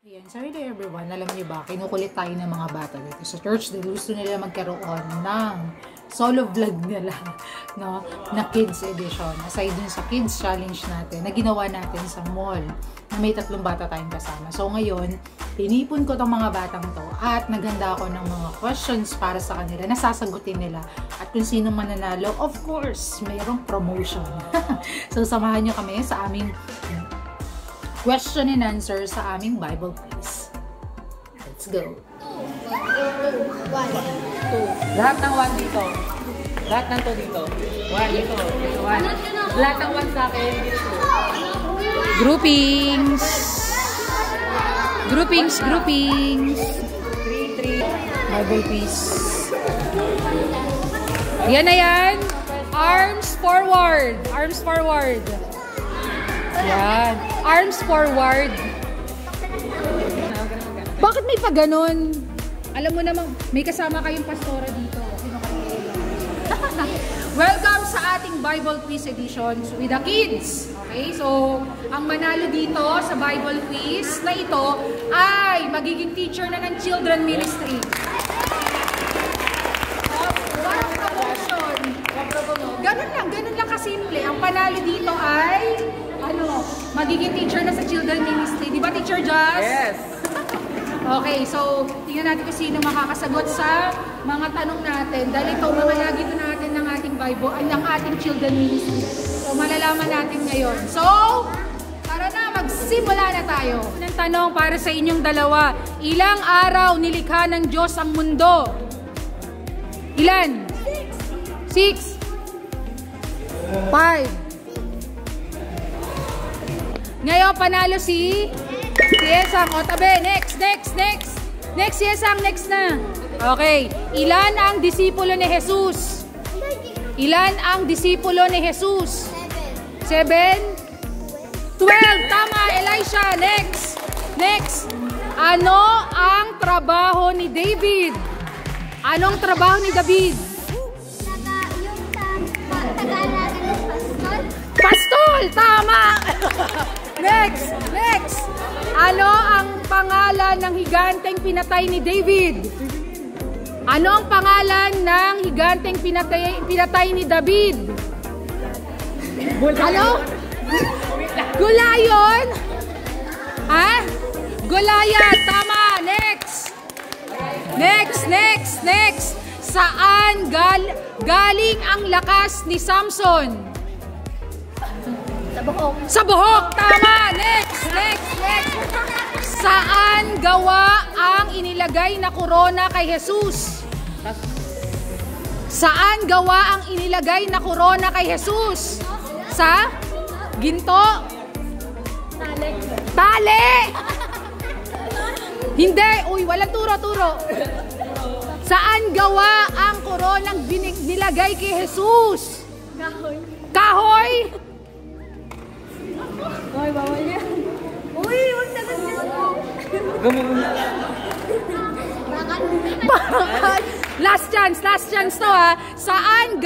Ayan, sorry to everyone, alam niyo ba, kinukulit tayo ng mga bata dito sa church dahil gusto nila magkaroon ng solo vlog nila, no, na kids edition. Aside dun sa kids challenge natin, na ginawa natin sa mall, na may 3 bata tayong kasama. So ngayon, tinipon ko tong mga batang to at naghanda ako ng mga questions para sa kanila, nasasagutin nila. At kung sino mananalo, of course, mayroong promotion. So samahan niyo kami sa aming question and answer sa aming Bible quiz. Let's go. 1, 2. Lahat ng 1 dito. Lahat ng 2 dito. 1 dito. 1. Lahat ng 1 sa akin dito. Groupings. Groupings. 3. Bible quiz. Yan na yan. Arms forward. Arms forward. Yan. Arms forward. Bakit may pa ganun? Alam mo namang, may kasama kayong pastora dito. Welcome sa ating Bible Quiz edition with the kids. Okay, so, ang manalo dito sa Bible Quiz na ito ay magiging teacher na ng children ministry. Ganun lang kasimple. Ang panalo dito ay magiging teacher na sa children ministry. Di ba, Teacher Joss? Yes! Okay, so tingnan natin kung sino makakasagot sa mga tanong natin. Dahil ito, mga lagi natin ng ating Bible, ng ating children ministry. So, malalaman natin ngayon. So, tara na, magsimula na tayo. Unang tanong para sa inyong dalawa. Ilang araw nilikha ng Diyos ang mundo? Ilan? 6. 5. Ngayon, panalo si Yesang. O, tabi. Next. Next, Yesang. Next na. Okay. Ilan ang disipulo ni Jesus? Ilan ang disipulo ni Jesus? 7. 12. Tama, Elisha. Next. Ano ang trabaho ni David? Anong trabaho ni David? Pastol! Tama! Next! Ano ang pangalan ng higanteng pinatay ni David? Ano ang pangalan ng higanteng pinatay ni David? Ano? Gulayon? Ha? Goliath! Tama! Next! Saan galing ang lakas ni Samson? Sa buhok. Tama. Next. Saan gawa ang inilagay na korona kay Jesus? Saan gawa ang inilagay na korona kay Jesus? Sa ginto? Tali. Hindi. Uy, walang turo. Saan gawa ang koronang nilagay kay Jesus? Kahoy. Uy, bawal yan. Uy, huwag na ganyan. Bakal. Last chance to ha. Saan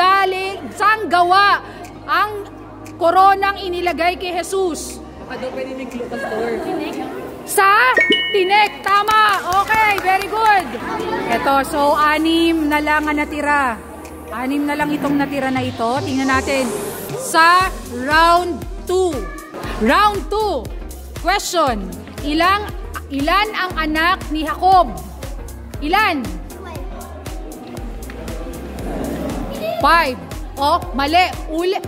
gawa ang koronang inilagay kay Jesus? Baka daw pwede may clue pastor. Sa tinik. Tama. Okay, very good. Ito, so 6 na lang ang natira. 6 na lang itong natira na ito. Tingnan natin. Sa round 2. Round 2. Question. Ilan ang anak ni Jacob? Ilan? 5. Oh, mali.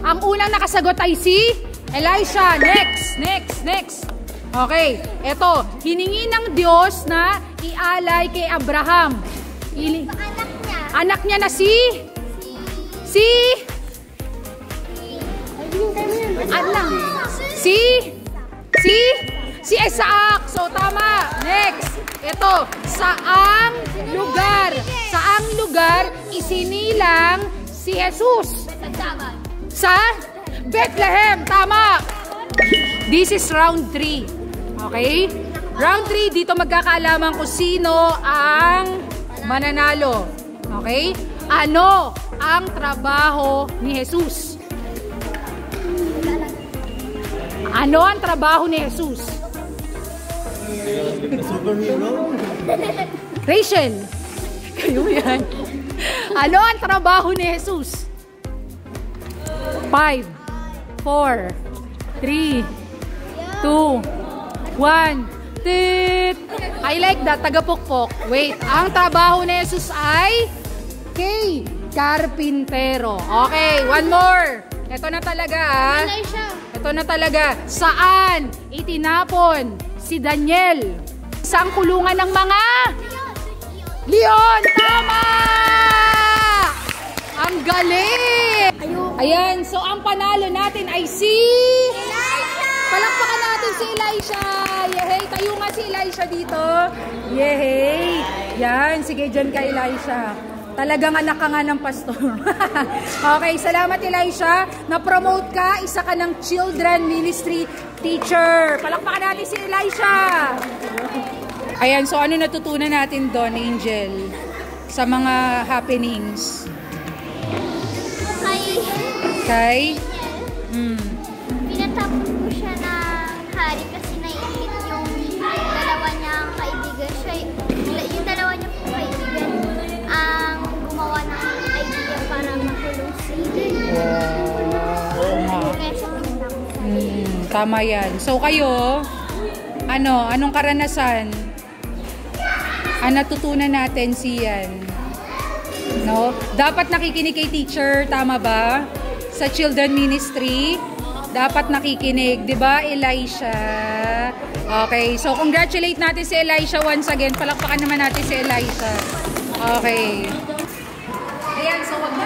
Ang unang nakasagot ay si Elisha. Next. Okay. Ito. Hiningi ng Diyos na ialay kay Abraham. Anak niya na si Isaac. So, tama. Next. Ito. Saang lugar isinilang si Jesus? Sa Bethlehem. Tama. This is round 3. Okay? Round 3, dito magkakaalaman kung sino ang mananalo. Okay? Ano ang trabaho ni Jesus? Ano ang trabaho ni Jesus? Superhero? Rachel! Kayo yan. Ano ang trabaho ni Jesus? 5, 4, 3, 2, 1. Tit! I like that. Tagapukpok. Wait. Ang trabaho ni Jesus ay karpintero. Okay. One more. Ito na talaga, ah. Elisha. Ito na talaga. Saan itinapon si Daniel? Sa kulungan ng mga leon. Tama! Ang galing! Ayan. So, ang panalo natin ay si palakpakan natin si Elisha. Yehey. Tayo nga si Elisha dito. Yehey. Yan. Sige, dyan ka, Elisha. Talagang anak ka nga ng pastor. Okay, salamat, Elisha. Na-promote ka. Isa ka ng children ministry teacher. Palakpakan natin si Elisha. Ayan, so ano natutunan natin doon, Angel? Sa mga happenings? Kay? Pinatapon ko siya ng hari kasi naiingit yung dalawa niyang kaibigan. Yung dalawa niyang kaibigan ang gumawa ng idea para makulong si kaya siya pinatapon. Tama yan. So kayo, anong karanasan? Ang natutunan natin siyan? No? Dapat nakikinig kay teacher, tama ba? Sa children ministry, dapat nakikinig, 'di ba, Elisha? Okay, so congratulate natin si Elisha once again. Palakpakan naman natin si Elisha. Okay. Ayan, so wag